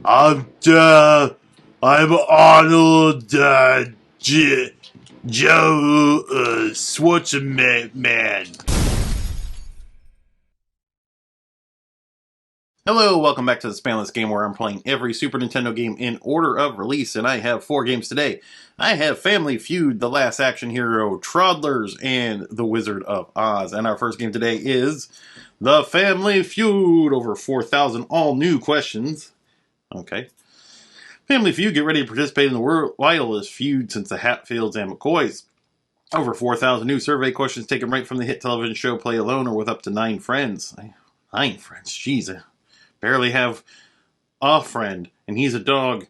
I'm I'm Arnold Joe Schwarzenegger. Hello, welcome back to the Spanless Game, where I'm playing every Super Nintendo game in order of release, and I have 4 games today. I have Family Feud, The Last Action Hero, Troddlers, and The Wizard of Oz. And our first game today is The Family Feud, over 4,000 all-new questions. Okay. Family Feud, get ready to participate in the wildest feud since the Hatfields and McCoys. Over 4,000 new survey questions taken right from the hit television show Play Alone, or with up to 9 friends. 9 friends, jeez. Barely have a friend, and he's a dog.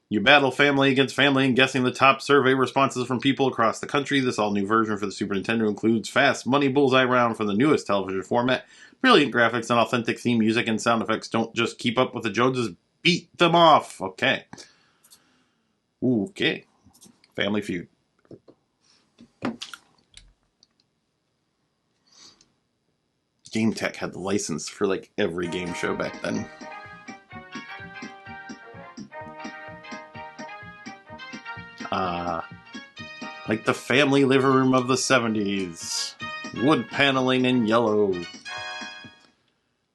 You battle family against family and guessing the top survey responses from people across the country. This all-new version for the Super Nintendo includes fast money bullseye round from the newest television format, brilliant graphics, and authentic theme music and sound effects. Don't just keep up with the Joneses, beat them off. Okay. Okay. Family Feud. Game Tech had the license for like every game show back then. Like the family living room of the 70s. Wood paneling in yellow.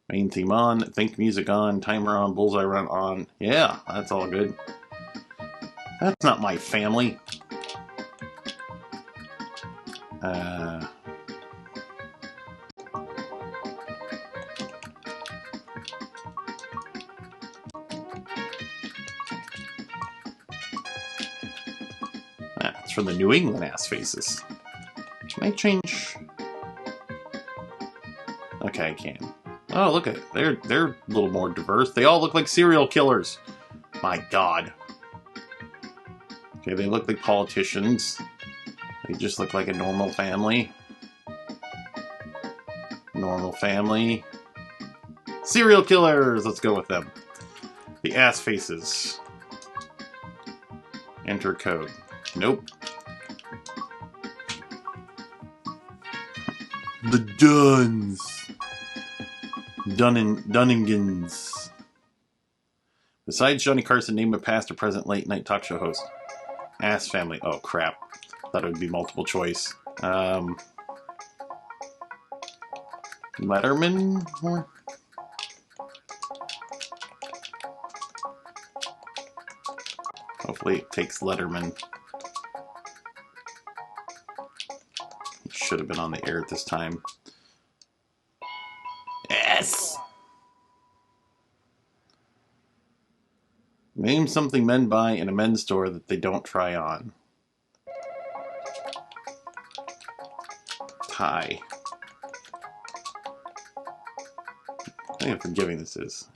Main theme on, think music on, timer on, bullseye run on. Yeah, that's all good. That's not my family. That's from the New England ass faces. Can I change? Okay, I can. Oh, look at it. They're a little more diverse. They all look like serial killers. My God. Okay, they look like politicians. They just look like a normal family. Normal family. Serial killers! Let's go with them. The ass faces. Enter code. Nope. The Duns. Dunningans. Besides Johnny Carson, name a past or present late night talk show host. Ass family. Oh, crap. Thought it would be multiple choice. Letterman? Hopefully it takes Letterman. He should have been on the air at this time. Yes! Name something men buy in a men's store that they don't try on. Tie. I think how forgiving this is.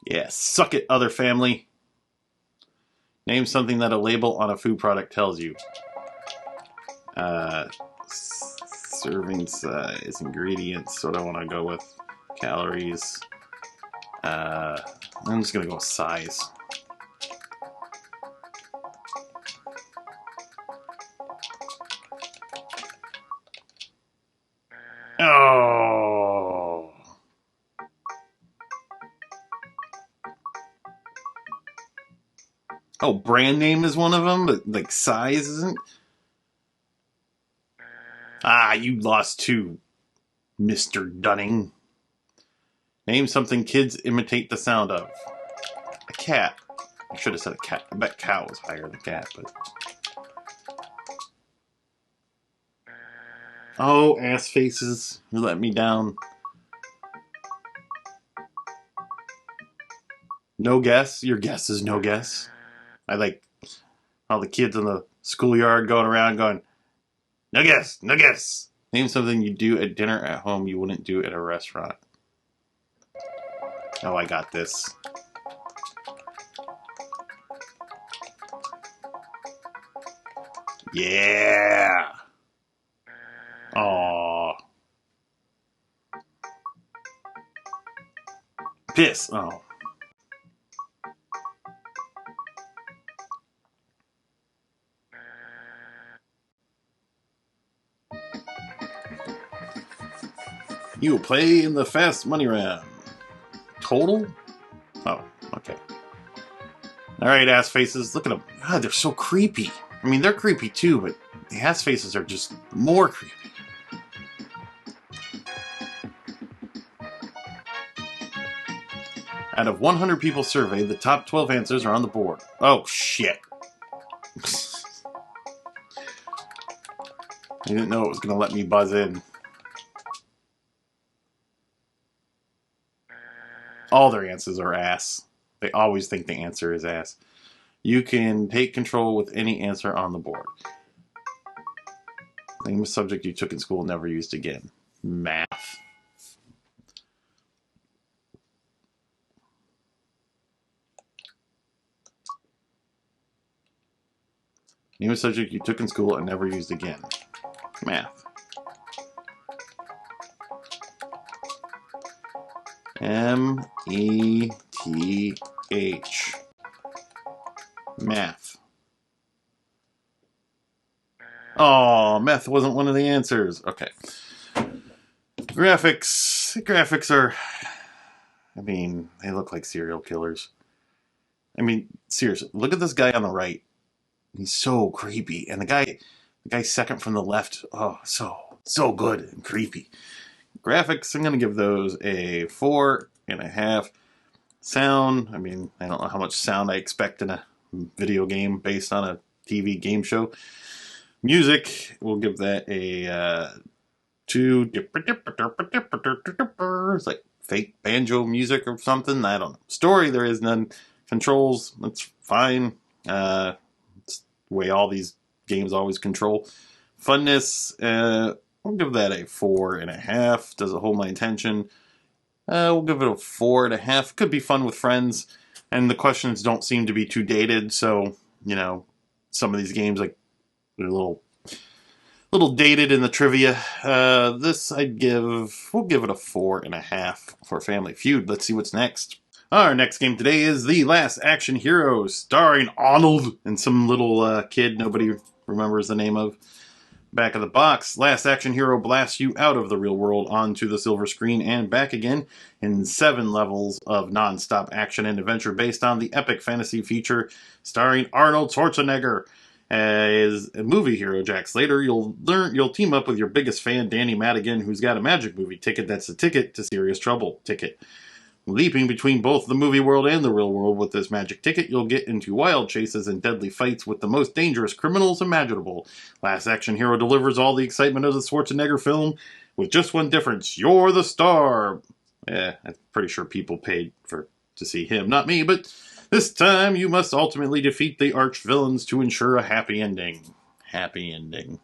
Yeah, suck it, other family. Name something that a label on a food product tells you. Serving size, ingredients, what I want to go with. Calories. I'm just going to go with size. Oh! Oh, brand name is one of them, but like size isn't? Ah, you lost too, Mr. Dunning. Name something kids imitate the sound of. A cat. I should have said a cat. I bet cow was higher than cat, but... Oh, ass faces. You let me down. No guess? Your guess is no guess. I like all the kids in the schoolyard going around going, no guess, no guess. Name something you do at dinner at home you wouldn't do at a restaurant. Oh, I got this. Yeah. Aww. Piss. Oh. You will play in the fast money round. total? Oh, okay. Alright, ass faces. Look at them. God, they're so creepy. I mean, they're creepy too, but the ass faces are just more creepy. Out of 100 people surveyed, the top 12 answers are on the board. Oh, shit. I didn't know it was going to let me buzz in. All their answers are ass. They always think the answer is ass. You can take control with any answer on the board. Name a subject you took in school and never used again. Math. Name a subject you took in school and never used again. Math. M-E-T-H. Math. Oh, meth wasn't one of the answers. Okay. Graphics. Graphics are... I mean, they look like serial killers. I mean, seriously, look at this guy on the right. He's so creepy. And the guy second from the left, oh, so good and creepy. Graphics, I'm going to give those a 4.5. Sound, I mean, I don't know how much sound I expect in a video game based on a TV game show. Music, we'll give that a 2. It's like fake banjo music or something. I don't know. Story, there is none. Controls, that's fine. It's the way all these games always control. Funness, we'll give that a 4.5. Does it hold my attention? We'll give it a 4.5. Could be fun with friends. And the questions don't seem to be too dated. So, you know, some of these games, like, they're a little dated in the trivia. This we'll give it a 4.5 for Family Feud. Let's see what's next. Our next game today is The Last Action Hero, starring Arnold and some little kid nobody remembers the name of. Back of the box, Last Action Hero blasts you out of the real world onto the silver screen and back again in 7 levels of non-stop action and adventure based on the epic fantasy feature starring Arnold Schwarzenegger. As a movie hero, Jack Slater, you'll team up with your biggest fan, Danny Madigan, who's got a magic movie ticket that's a ticket to serious trouble ticket. Leaping between both the movie world and the real world with this magic ticket, you'll get into wild chases and deadly fights with the most dangerous criminals imaginable. Last Action Hero delivers all the excitement of the Schwarzenegger film with just one difference. You're the star. I'm pretty sure people paid to see him, not me, but this time you must ultimately defeat the arch-villains to ensure a happy ending. Happy ending.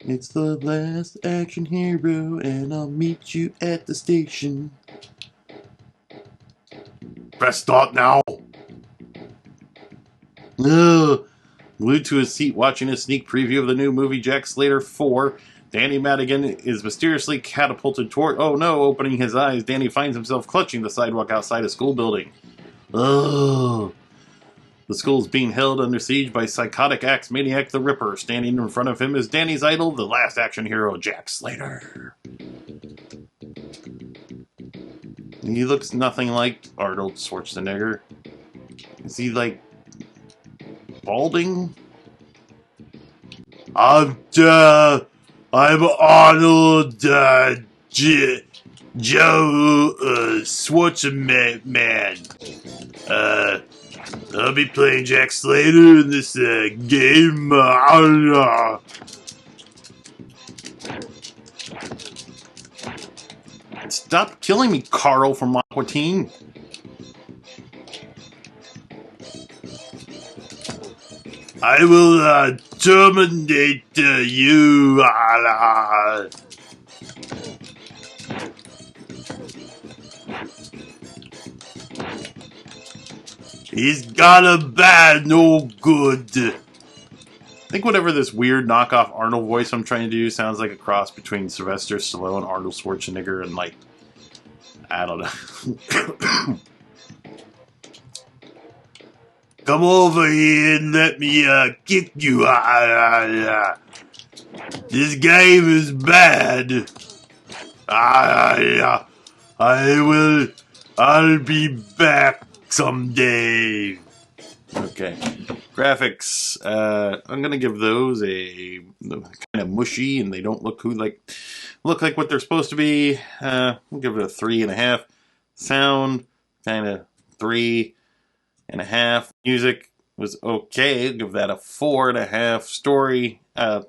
It's the Last Action Hero, and I'll meet you at the station. Press start now. Glued to his seat watching a sneak preview of the new movie Jack Slater 4, Danny Madigan is mysteriously catapulted toward... Oh no, opening his eyes, Danny finds himself clutching the sidewalk outside a school building. The school is being held under siege by psychotic axe maniac the Ripper. Standing in front of him is Danny's idol, the Last Action Hero, Jack Slater. He looks nothing like Arnold Schwarzenegger. Is he, like, balding? I'm Arnold Joe Schwarzenegger. I'll be playing Jack Slater in this game. Stop killing me, Carl from Aqua Teen. I will terminate you. He's got a bad, no good. I think whatever this weird knockoff Arnold voice I'm trying to do sounds like a cross between Sylvester Stallone, Arnold Schwarzenegger, and, like, I don't know. Come over here and let me kick you. This game is bad. I'll be back someday. Okay. Graphics, I'm gonna give those a kind of mushy, and they don't look like what they're supposed to be. We'll give it a 3.5. Sound, kind of 3.5. Music was okay. I'll give that a 4.5. Story, the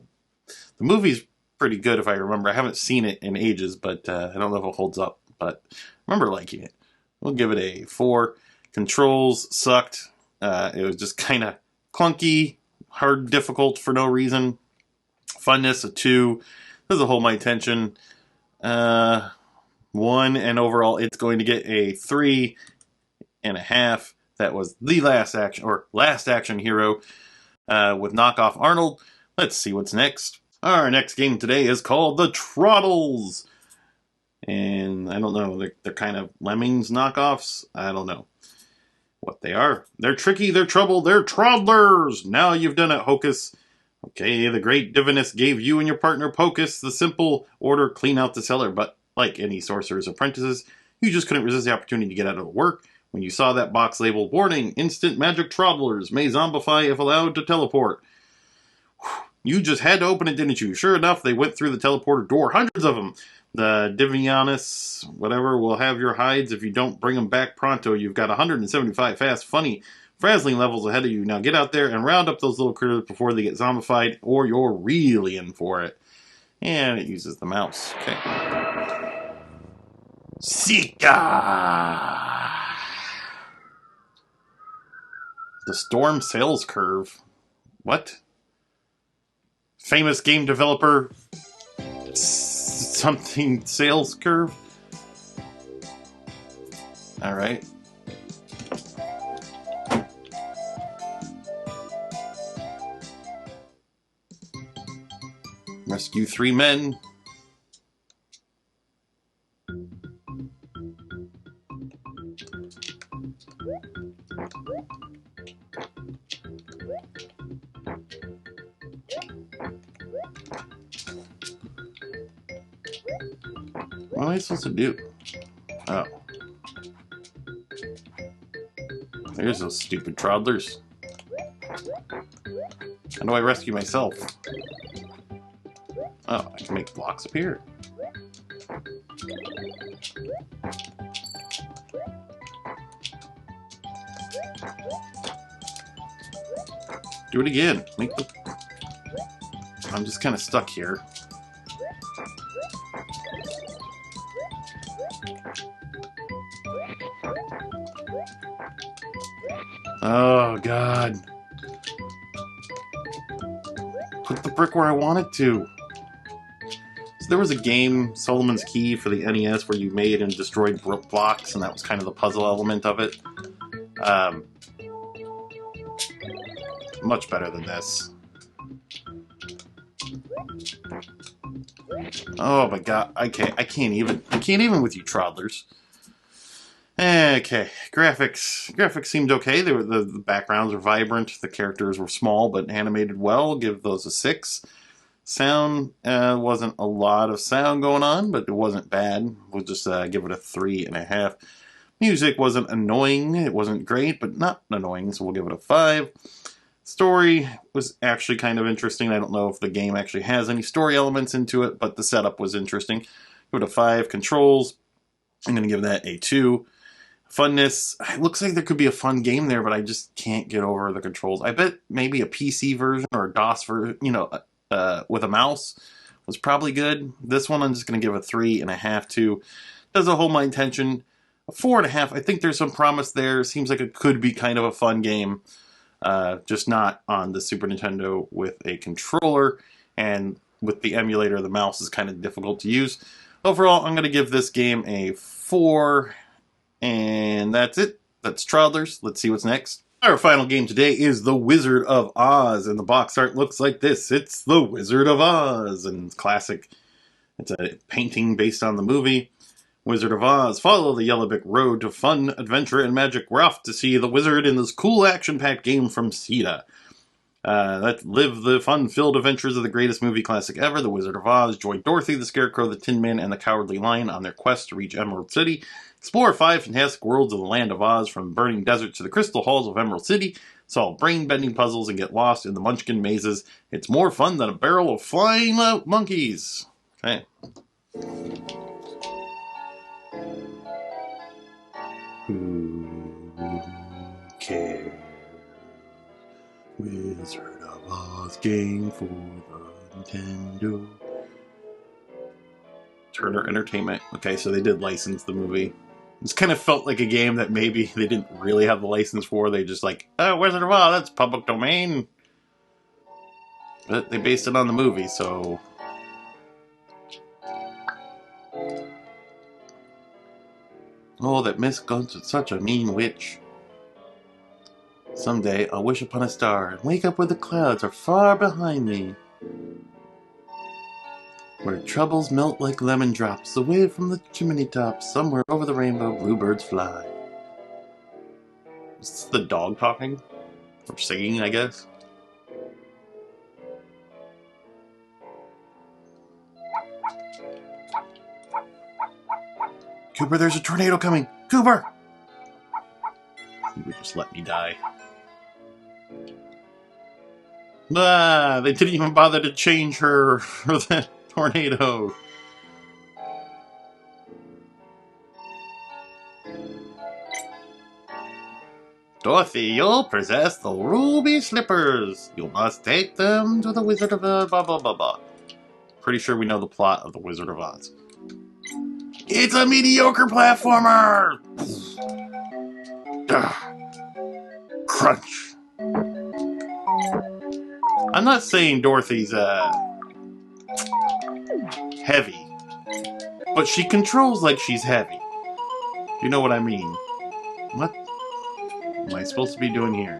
movie's pretty good if I remember. I haven't seen it in ages, but I don't know if it holds up. But I remember liking it. We'll give it a 4. Controls sucked. It was just kind of clunky, hard, difficult for no reason. Funness, a 2. Doesn't hold my attention. 1, and overall it's going to get a 3.5. That was the Last Action Hero with Knockoff Arnold. Let's see what's next. Our next game today is called the Troddlers. And I don't know, they're kind of Lemmings knockoffs. I don't know what they are. They're tricky, they're trouble, they're Troddlers! Now you've done it, Hocus. Okay, the great diviness gave you and your partner Pocus the simple order, clean out the cellar, but like any sorcerer's apprentices, you just couldn't resist the opportunity to get out of the work when you saw that box labeled, "Warning, instant magic Troddlers may zombify if allowed to teleport." You just had to open it, didn't you? Sure enough, they went through the teleporter door, hundreds of them. The Divianus, whatever, will have your hides if you don't bring them back pronto. You've got 175 fast, funny, frazzling levels ahead of you. Now get out there and round up those little critters before they get zombified, or you're really in for it. And it uses the mouse. Okay. Sika! The Storm Sales Curve. What? Famous game developer something sales curve? Alright. Rescue 3 men. What am I supposed to do? Oh. There's those stupid Troddlers. How do I rescue myself? Oh, I can make blocks appear. Do it again. Make the... I'm just kind of stuck here. Oh, God. Put the brick where I want it to. So there was a game, Solomon's Key, for the NES where you made and destroyed blocks, and that was kind of the puzzle element of it. Much better than this. Oh my God, I can't even with you Troddlers. Okay, graphics seemed okay. The backgrounds were vibrant, the characters were small but animated well. Give those a 6. Sound, wasn't a lot of sound going on, but it wasn't bad. We'll just give it a 3.5. Music wasn't annoying, it wasn't great, but not annoying, so we'll give it a 5. Story was actually kind of interesting. I don't know if the game actually has any story elements into it, but the setup was interesting. Give it a 5. Controls, I'm going to give that a 2. Funness, it looks like there could be a fun game there, but I just can't get over the controls. I bet maybe a PC version or a DOS version, with a mouse was probably good. This one I'm just going to give a 3.5 to. Doesn't hold my attention. A 4.5, I think there's some promise there. Seems like it could be kind of a fun game. Just not on the Super Nintendo with a controller, and with the emulator, the mouse is kind of difficult to use. Overall, I'm going to give this game a 4, and that's it. That's Troddlers. Let's see what's next. Our final game today is The Wizard of Oz, and the box art looks like this. It's The Wizard of Oz, and it's classic. It's a painting based on the movie. Wizard of Oz, follow the yellow brick road to fun, adventure, and magic. We're off to see the wizard in this cool action-packed game from Sega. Let's live the fun-filled adventures of the greatest movie classic ever, The Wizard of Oz. Join Dorothy, the Scarecrow, the Tin Man, and the Cowardly Lion on their quest to reach Emerald City. Explore 5 fantastic worlds of the land of Oz, from the burning desert to the crystal halls of Emerald City. Solve brain-bending puzzles and get lost in the Munchkin mazes. It's more fun than a barrel of flying monkeys. Okay. Who cares? Wizard of Oz game for the Nintendo. Turner Entertainment. Okay, so they did license the movie. This kind of felt like a game that maybe they didn't really have the license for. They just like, oh, Wizard of Oz, that's public domain. But they based it on the movie, so... Oh, that Miss Gunts is such a mean witch. Someday I'll wish upon a star and wake up where the clouds are far behind me. Where troubles melt like lemon drops away from the chimney top. Somewhere over the rainbow bluebirds fly. Is this the dog talking? Or singing, I guess? Cooper, there's a tornado coming! Cooper! You would just let me die. Ah, they didn't even bother to change her for the tornado. Dorothy, you'll possess the ruby slippers. You must take them to the Wizard of Oz, blah, blah, blah, blah. Pretty sure we know the plot of the Wizard of Oz. It's a mediocre platformer! Crunch. I'm not saying Dorothy's, heavy. But she controls like she's heavy. You know what I mean? What am I supposed to be doing here?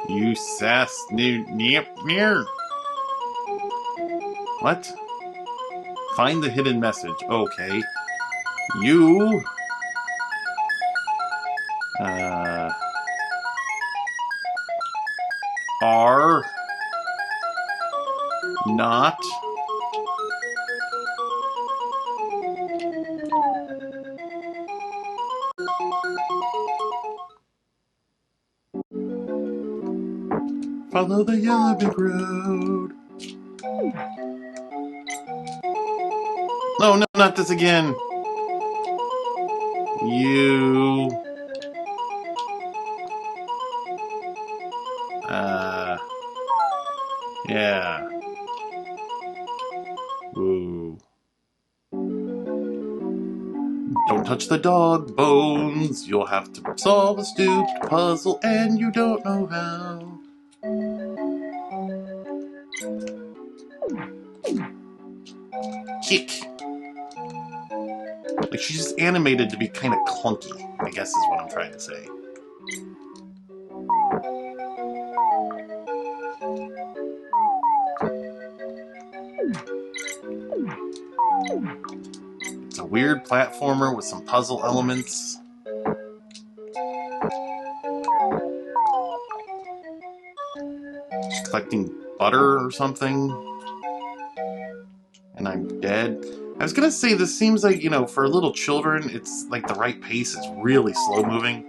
You sass near. What? Find the hidden message. Okay. You... are... not... follow the yellow brick road. No, no, not this again. You... yeah. Ooh. Don't touch the dog bones. You'll have to solve a stupid puzzle and you don't know how. Kick. Like, she's animated to be kind of clunky, I guess is what I'm trying to say. It's a weird platformer with some puzzle elements. Collecting butter or something. And I'm dead. I was gonna say, this seems like, you know, for little children, it's like the right pace. It's really slow moving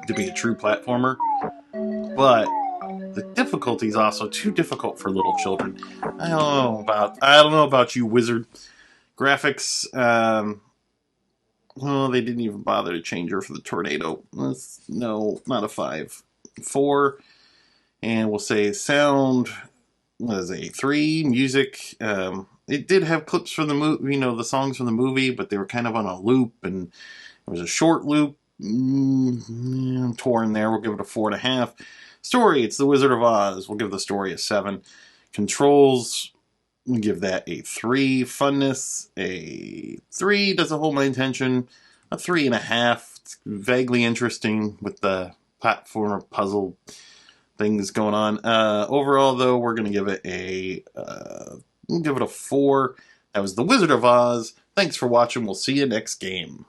to be a true platformer. But the difficulty is also too difficult for little children. I don't know about you, Wizard. Graphics, well, they didn't even bother to change her for the tornado. No, not a 5. 4, and we'll say sound, what is it, 3, music, it did have clips from the movie, you know, the songs from the movie, but they were kind of on a loop, and it was a short loop, torn there, we'll give it a 4.5. Story, it's The Wizard of Oz, we'll give the story a 7. Controls, we'll give that a 3. Funness, a 3. Doesn't hold my attention. A 3.5. It's vaguely interesting with the platformer puzzle things going on. Overall, though, we're going to give it a 4. That was The Wizard of Oz. Thanks for watching. We'll see you next game.